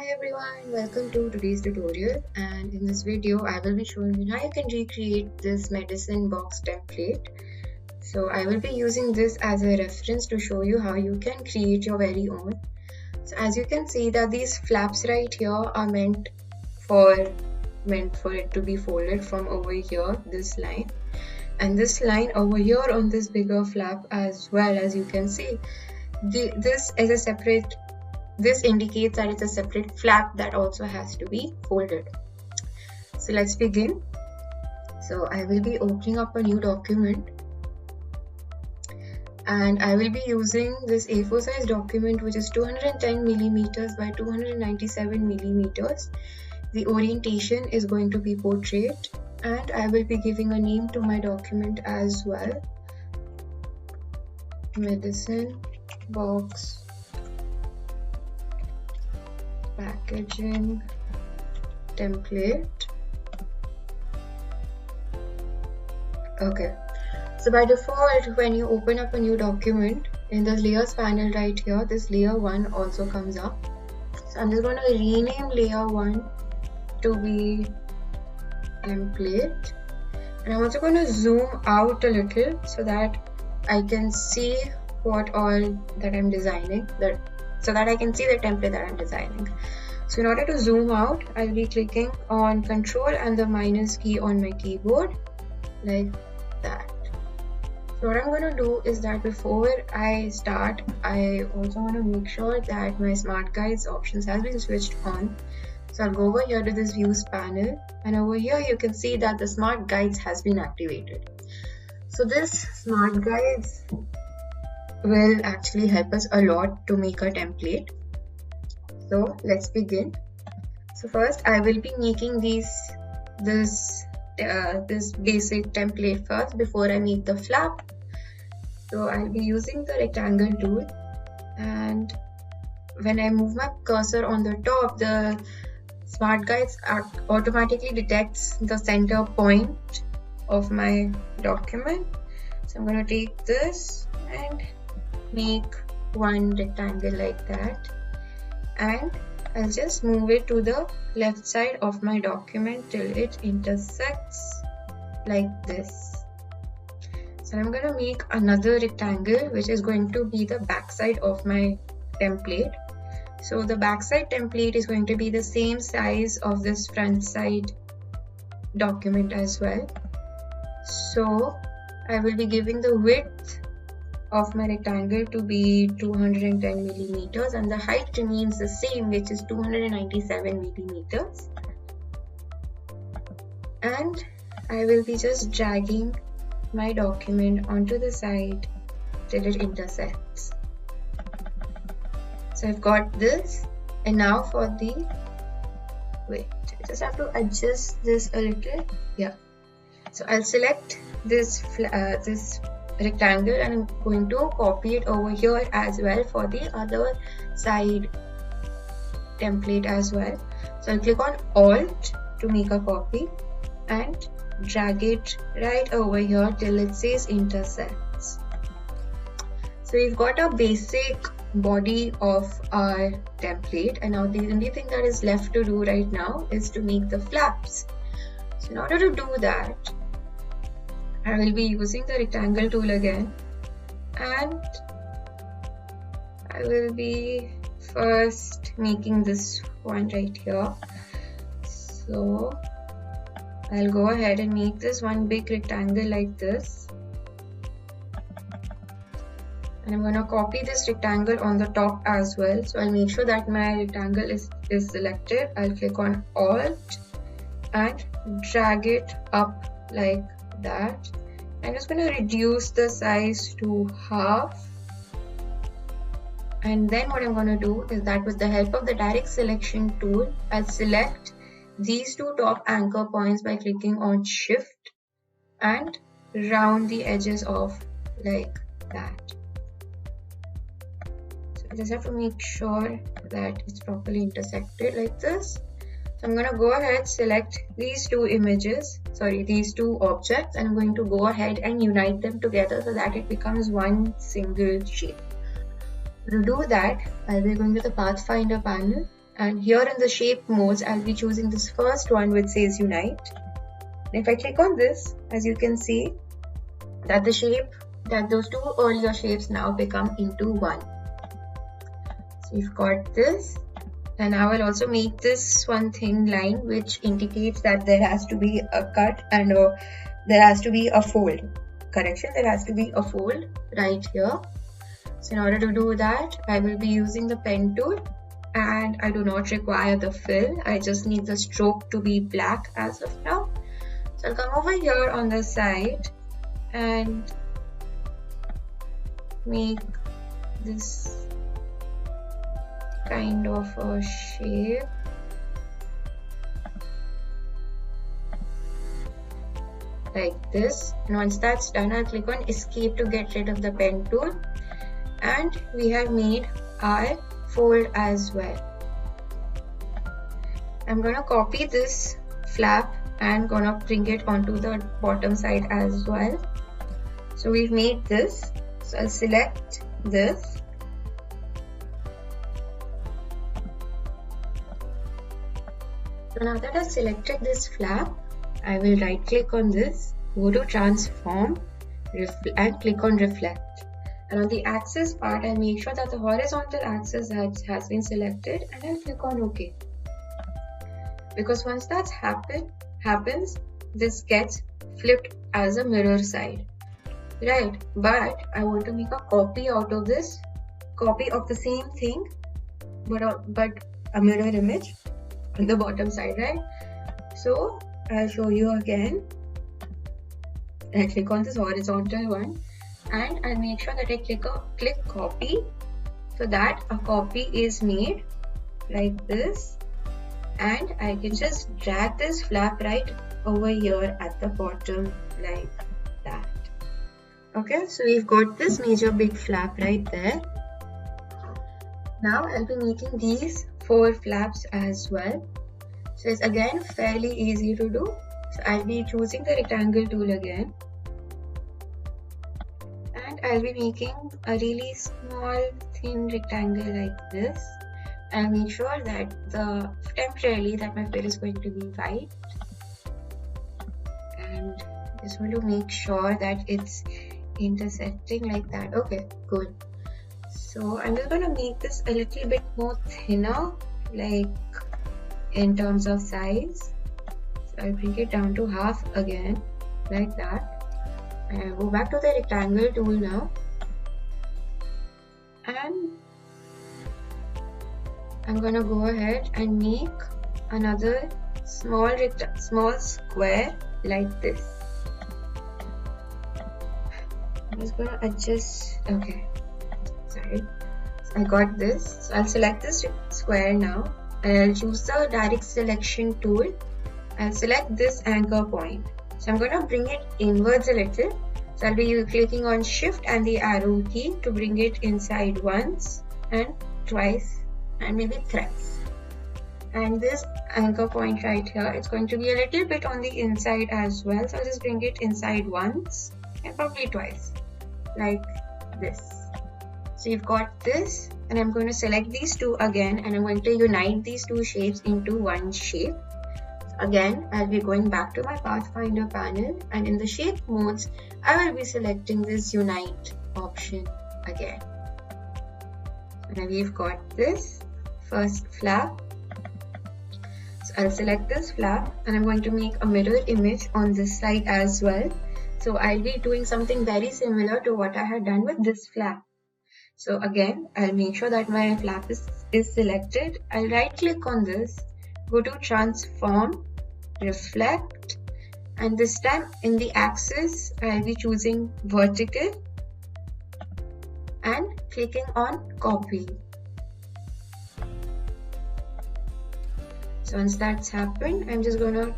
Hi everyone, welcome to today's tutorial, and in this video I will be showing you how you can recreate this medicine box template. So I will be using this as a reference to show you how you can create your very own. So as you can see that these flaps right here are meant for it to be folded from over here, this line, and this line over here on this bigger flap as well. As you can see, this indicates that it's a separate flap that also has to be folded. So let's begin. So I will be opening up a new document, and I will be using this A4 size document, which is 210 millimeters by 297 millimeters. The orientation is going to be portrait, and I will be giving a name to my document as well. Medicine box packaging template. Okay, so by default, when you open up a new document in the layers panel right here, this layer 1 also comes up. So I'm just going to rename layer 1 to be template, and I'm also going to zoom out a little so that I can see what all that I'm designing, so that I can see the template that I'm designing. So in order to zoom out, I'll be clicking on Control and the minus key on my keyboard, like that. So what I'm going to do is that before I start, I also want to make sure that my Smart Guides options has been switched on. So I'll go over here to this Views panel, and over here you can see that the Smart Guides has been activated. So this Smart Guides will actually help us a lot to make a template. So let's begin. So first I will be making this basic template first before I make the flap. So I'll be using the rectangle tool, and when I move my cursor on the top, the Smart Guides automatically detects the center point of my document. So I'm going to take this and make one rectangle like that, and I'll just move it to the left side of my document till it intersects like this. So I'm going to make another rectangle which is going to be the back side of my template. So the backside template is going to be the same size of this front side document as well. So I will be giving the width of my rectangle to be 210 millimeters, and the height remains the same, which is 297 millimeters. And I will be just dragging my document onto the side till it intersects. So I've got this, and now for the I just have to adjust this a little. Yeah. So I'll select this rectangle, and I'm going to copy it over here as well for the other side template as well. So I'll click on Alt to make a copy and drag it right over here till it says intersects. So we've got a basic body of our template, and now the only thing that is left to do right now is to make the flaps. So in order to do that, I will be using the rectangle tool again, and I will be first making this one right here. So I'll go ahead and make this one big rectangle like this, and I'm going to copy this rectangle on the top as well. So I'll make sure that my rectangle is selected. I'll click on Alt and drag it up like that. I'm just going to reduce the size to half, and then what I'm going to do is that with the help of the direct selection tool, I'll select these two top anchor points by clicking on Shift and round the edges off like that. So I just have to make sure that it's properly intersected like this. So I'm going to go ahead, select these two objects, and I'm going to go ahead and unite them together so that it becomes one single shape. To do that, I'll be going to the Pathfinder panel, And here in the shape modes, I'll be choosing this first one which says unite. And if I click on this, as you can see that those two earlier shapes now become into one. So you've got this, and I will also make this one thin line which indicates that there has to be a cut and there has to be a fold. Correction, there has to be a fold right here. So in order to do that, I will be using the pen tool, and I do not require the fill. I just need the stroke to be black as of now. So I'll come over here on the side and make this kind of a shape. Like this, and once that's done, I'll click on escape to get rid of the pen tool, and we have made our fold as well. I'm gonna copy this flap and gonna bring it onto the bottom side as well. So we've made this, so I'll select this. So now that I've selected this flap, I will right click on this, go to transform and click on reflect. And on the axis part, I'll make sure that the horizontal axis has been selected, and I'll click on OK. Because once that happens, this gets flipped as a mirror side. Right, but I want to make a copy out of this, copy of the same thing, but a mirror image on the bottom side, right? So I'll show you again. I click on this horizontal one, and I'll make sure that I click copy, so that a copy is made like this, and I can just drag this flap right over here at the bottom like that. Okay, so we've got this major big flap right there. Now I'll be making these 4 flaps as well. So it's again fairly easy to do. So I'll be choosing the rectangle tool again, and I'll be making a really small thin rectangle like this. I'll make sure that temporarily that my fill is going to be white, and just want to make sure that it's intersecting like that. Okay, good. So I'm just going to make this a little bit more thinner, like in terms of size. So I'll bring it down to half again, like that. And I'll go back to the rectangle tool now, and I'm gonna go ahead and make another small square like this. I'm just gonna adjust. Okay, sorry. So I got this. So I'll select this square now. I'll choose the direct selection tool. I'll select this anchor point. So I'm gonna bring it inwards a little. So I'll be clicking on Shift and the arrow key to bring it inside once and twice and maybe thrice. And this anchor point right here, it's going to be a little bit on the inside as well. So I'll just bring it inside once and probably twice, like this. So you've got this, and I'm going to select these two again, and I'm going to unite these two shapes into one shape. So again, I'll be going back to my Pathfinder panel, and in the shape modes, I will be selecting this unite option again. So now we've got this first flap. So I'll select this flap, and I'm going to make a mirror image on this side as well. So I'll be doing something very similar to what I had done with this flap. So again, I'll make sure that my flap is selected. I'll right click on this, go to transform, reflect, and this time in the axis, I'll be choosing vertical and clicking on copy. So once that's happened, I'm just going to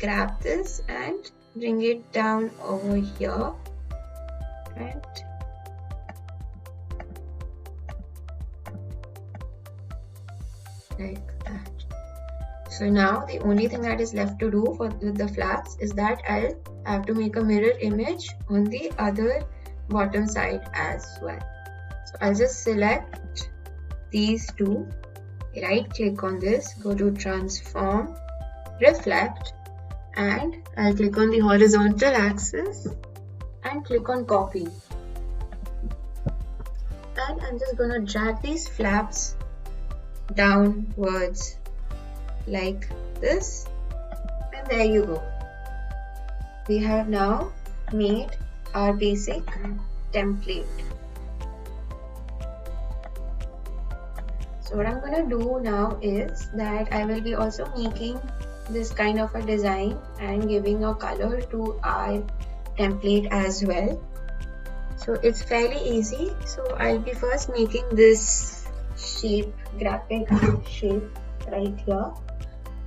grab this and bring it down over here and like that. So now the only thing that is left to do with the flaps is that I'll have to make a mirror image on the other bottom side as well. So I'll just select these two right click on this, go to transform, reflect, and I'll click on the horizontal axis and click on copy. And I'm just gonna drag these flaps downwards like this, and there you go. We have now made our basic template. So what I'm gonna do now is that I will be also making this kind of a design and giving a color to our template as well. So it's fairly easy. So I'll be first making this shape, graphic shape right here.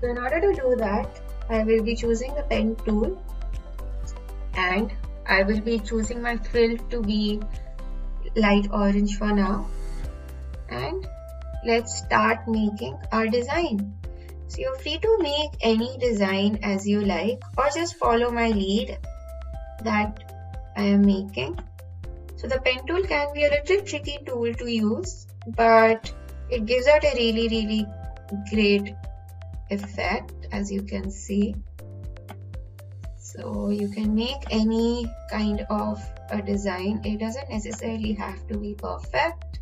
So in order to do that, I will be choosing the pen tool and I will be choosing my fill to be light orange for now. And let's start making our design. So you're free to make any design as you like, or just follow my lead that I am making. So the pen tool can be a little tricky tool to use, but it gives out a really great effect, as you can see. So you can make any kind of a design. It doesn't necessarily have to be perfect.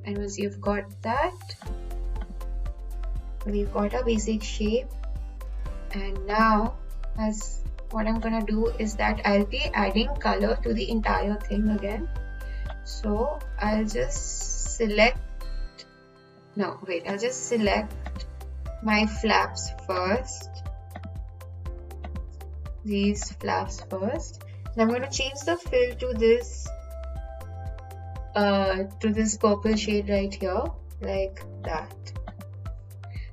And once you've got that, we've got a basic shape. And now, as what I'm gonna do is that I'll be adding color to the entire thing again. So I'll just select, I'll just select my flaps first. These flaps first. And I'm going to change the fill to this purple shade right here, like that.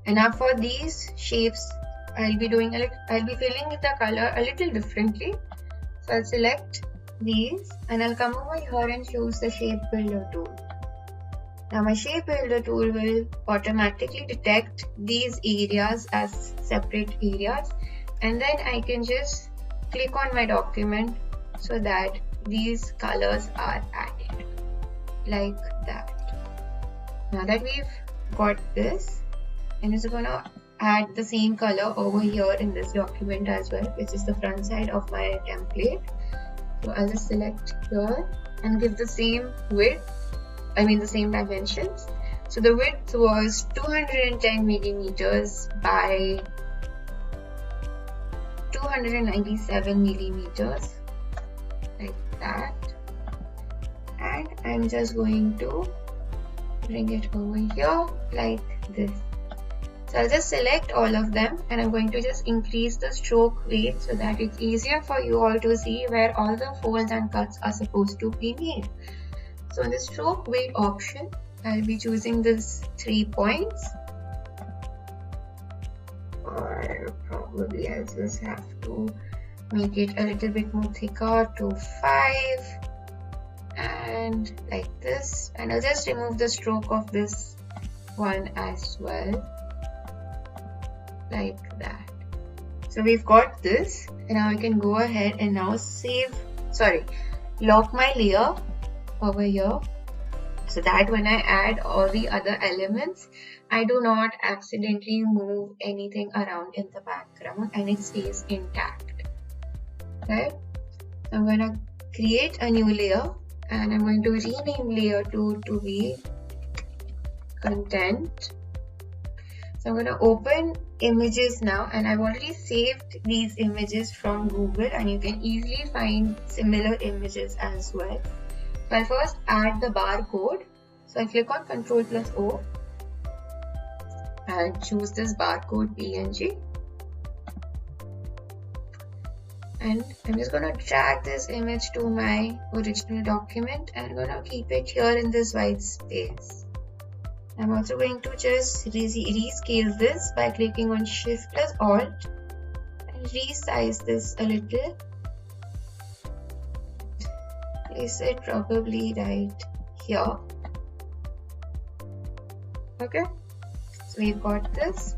And now for these shapes, I'll be filling the color a little differently. So I'll select these and I'll come over here and choose the shape builder tool. Now my shape builder tool will automatically detect these areas as separate areas, and then I can just click on my document so that these colors are added like that. Now that we've got this, I'm just gonna add the same color over here in this document as well, which is the front side of my template. So I'll just select here and give the same width, the same dimensions. So the width was 210 millimeters by 297 millimeters, like that. And I'm just going to bring it over here like this. So I'll just select all of them and I'm going to just increase the stroke weight so that it's easier for you all to see where all the folds and cuts are supposed to be made. So in the stroke weight option, I'll be choosing this 3 points, or probably I'll just have to make it a little bit more thicker to 5, and like this. And I'll just remove the stroke of this one as well, like that. So we've got this, and now I can go ahead and now lock my layer over here, so that when I add all the other elements, I do not accidentally move anything around in the background and it stays intact. Right? I'm going to create a new layer and I'm going to rename layer 2 to be content. So I'm going to open images now, and I've already saved these images from Google, and you can easily find similar images as well. So I'll first add the barcode. So I click on Ctrl+O and choose this barcode PNG. And I'm just going to drag this image to my original document and I'm going to keep it here in this white space. I'm also going to just rescale this by clicking on Shift+Alt and resize this a little. Place it probably right here. Okay, so we've got this.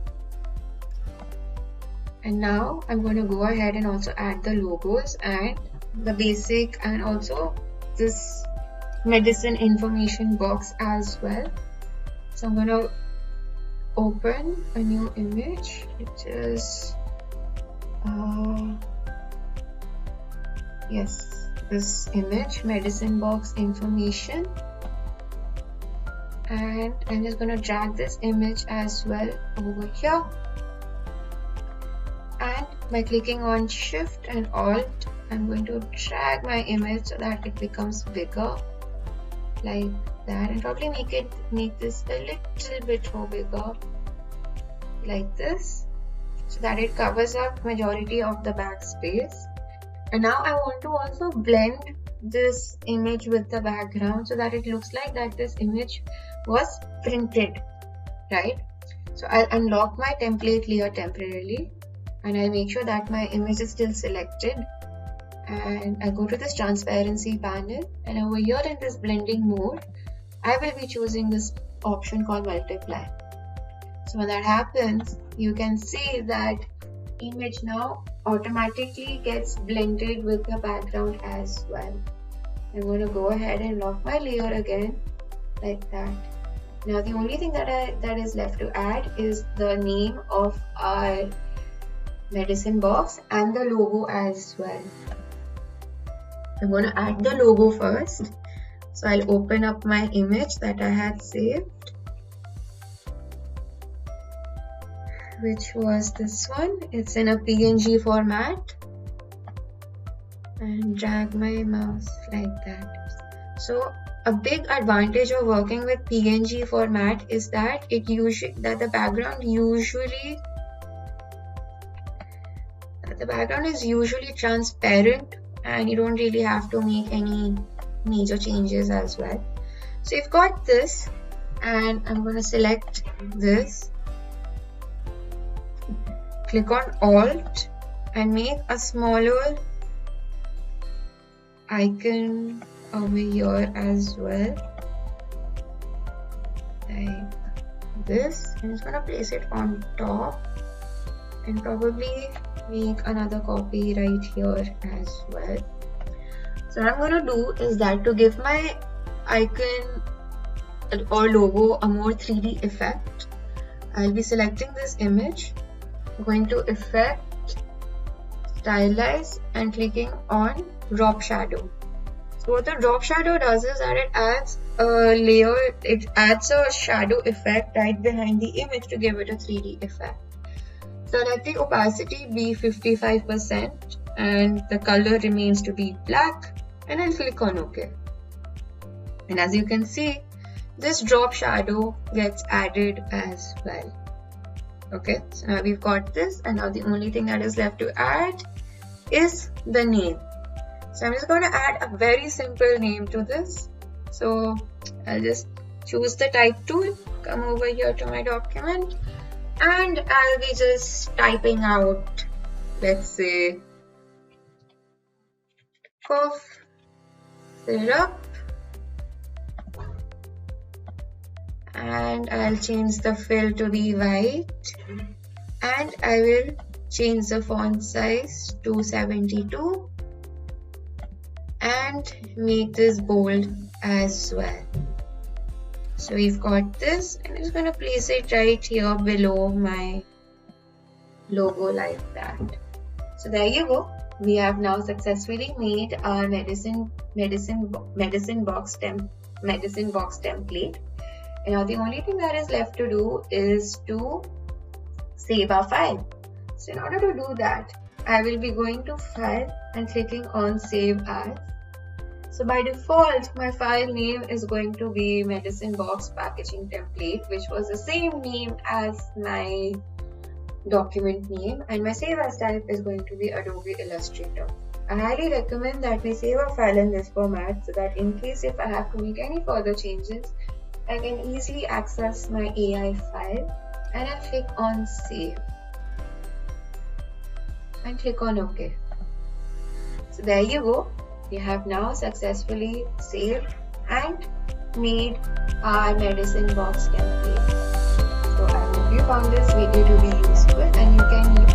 And now I'm going to go ahead and also add the logos and the basic and also this medicine information box as well. So I'm going to open a new image, which is yes, this image, medicine box information, and I'm just going to drag this image as well over here, and by clicking on Shift and Alt, I'm going to drag my image so that it becomes bigger like that, and probably make this a little bit more bigger like this, so that it covers up majority of the backspace. And now I want to also blend this image with the background so that it looks like that this image was printed, right? So I'll unlock my template layer temporarily, and I'll make sure that my image is still selected, and I go to this transparency panel, and over here in this blending mode I will be choosing this option called multiply. So when that happens, you can see that image now automatically gets blended with the background as well. I'm going to go ahead and lock my layer again like that. Now the only thing that is left to add is the name of our medicine box and the logo as well. I'm going to add the logo first. So I'll open up my image that I had saved, which was this one. It's in a PNG format, and drag my mouse like that. So a big advantage of working with PNG format is that the background is usually transparent, and you don't really have to make any major changes as well. So you've got this, and I'm going to select this, click on Alt, and make a smaller icon over here as well, like this. I'm just going to place it on top, and probably make another copy right here as well. So what I'm going to do is that to give my icon or logo a more 3D effect, I'll be selecting this image, going to Effect, Stylize, and clicking on Drop Shadow. So what the drop shadow does is that it adds a layer, it adds a shadow effect right behind the image to give it a 3D effect. So let the opacity be 55% and the color remains to be black, and I'll click on OK. And as you can see, this drop shadow gets added as well. Okay, so now we've got this, and now the only thing that is left to add is the name. So I'm just going to add a very simple name to this. So I'll just choose the type tool, come over here to my document, and I'll be just typing out, let's say, cough syrup, and I'll change the fill to be white, and I will change the font size to 72 and make this bold as well. So we've got this, and I'm just going to place it right here below my logo like that. So there you go. We have now successfully made our medicine box template. And now the only thing that is left to do is to save our file. So in order to do that, I will be going to File and clicking on Save As. So by default, my file name is going to be medicine box packaging template, which was the same name as my document name, and my save as type is going to be Adobe Illustrator. I highly recommend that we save our file in this format so that in case if I have to make any further changes, I can easily access my AI file, and I'll click on Save and click on OK. So there you go. We have now successfully saved and made our medicine box template. So I hope you found this video to be useful, and you can use